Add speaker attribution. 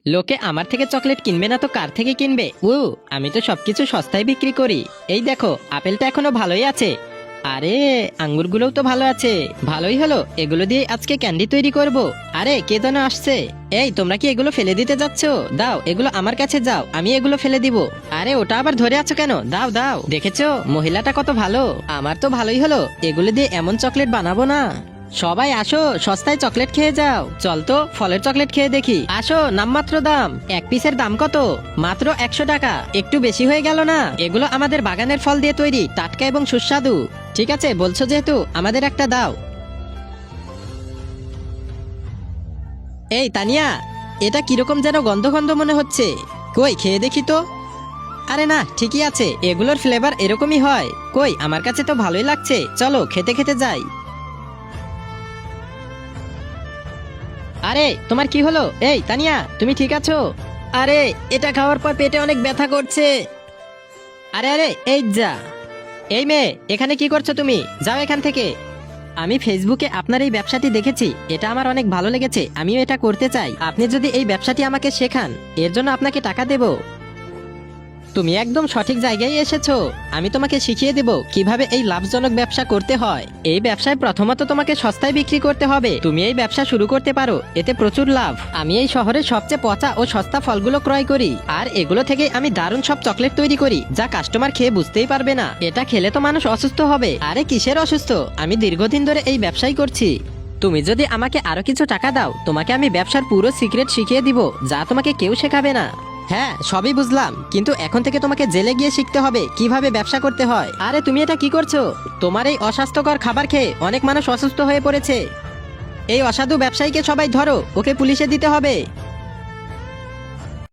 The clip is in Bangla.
Speaker 1: লোকে আমার থেকে চকলেট কিনবে না তো কার থেকে কিনবে? আমি তো সবকিছু সস্তায় বিক্রি করি। এই দেখো, আপেলটা এখনো ভালোই আছে। আরে, আঙ্গুরগুলোও তো ভালো আছে। ভালোই হলো, এগুলো দিয়ে আজকে ক্যান্ডি তৈরি করব। আরে, কে যেন আসছে। এই, তোমরা কি এগুলো ফেলে দিতে যাচ্ছ? দাও, এগুলো আমার কাছে যাও, আমি এগুলো ফেলে দিব। আরে, ওটা আবার ধরে আছো কেন? দাও দাও। দেখেছো মহিলাটা কত ভালো। আমার তো ভালোই হলো, এগুলো দিয়ে এমন চকলেট বানাবো না। সবাই আসো, সস্তায় চকলেট খেয়ে যাও। চল তো, ফলের চকলেট খেয়ে দেখি। আসো, নামমাত্র দাম। এক পিসের দাম কত? মাত্র 100 টাকা। একটু বেশি হয়ে গেল না? এগুলো আমাদের বাগানের ফল দিয়ে তৈরি, টাটকা এবং সুস্বাদু। ঠিক আছে, বলছো যেহেতু, আমাদের একটা দাও। এই তানিয়া, এটা কিরকম যেন গন্ধ গন্ধ মনে হচ্ছে। কই, খেয়ে দেখি তো। আরে না, ঠিকই আছে, এগুলোর ফ্লেভার এরকমই হয়। কই, আমার কাছে তো ভালোই লাগছে, চলো খেতে খেতে যাই। আরে, তোমার কি হলো? এই তানিয়া, তুমি ঠিক আছো? আরে, এটা খাওয়ার পর পেটে অনেক ব্যথা করছে। আরে আরে, এই যা। এই মেয়ে, এখানে কি করছো তুমি? যাও এখান থেকে। আমি ফেসবুকে আপনার এই ব্যবসাটি দেখেছি, এটা আমার অনেক ভালো লেগেছে, আমিও এটা করতে চাই। আপনি যদি এই ব্যবসাটি আমাকে শেখান, এর জন্য আপনাকে টাকা দেব। তুমি একদম সঠিক জায়গায় এসেছো। আমি তোমাকে শিখিয়ে দেব কিভাবে এই লাভজনক ব্যবসা করতে হয়। এই ব্যবসায় প্রথমত তোমাকে সস্তায় বিক্রি করতে হবে। তুমি এই ব্যবসা শুরু করতে পারো, এতে প্রচুর লাভ। আমি এই শহরের সবচেয়ে পচা ও সস্তা ফলগুলো ক্রয় করি, আর এগুলো থেকে আমি দারুণ সব চকলেট তৈরি করি, যা কাস্টমার খেয়ে বুঝতেই পারবে না। এটা খেলে তো মানুষ অসুস্থ হবে। আরে কিসের অসুস্থ? আমি দীর্ঘদিন ধরে এই ব্যবসাই করছি। তুমি যদি আমাকে আরো কিছু টাকা দাও, তোমাকে আমি ব্যবসার পুরো সিক্রেট শিখিয়ে দিব, যা তোমাকে কেউ শেখাবে না। হ্যাঁ, সবই বুঝলাম, কিন্তু এখন থেকে তোমাকে জেলে গিয়ে শিখতে হবে কিভাবে ব্যবসা করতে হয়। আরে, তুমি এটা কি করছো? তোমার এই অস্বাস্থ্যকর খাবার খেয়ে অনেক মানুষ অসুস্থ হয়ে পড়েছে। এই অসাধু ব্যবসায়ীকে সবাই ধরো, ওকে পুলিশে দিতে হবে।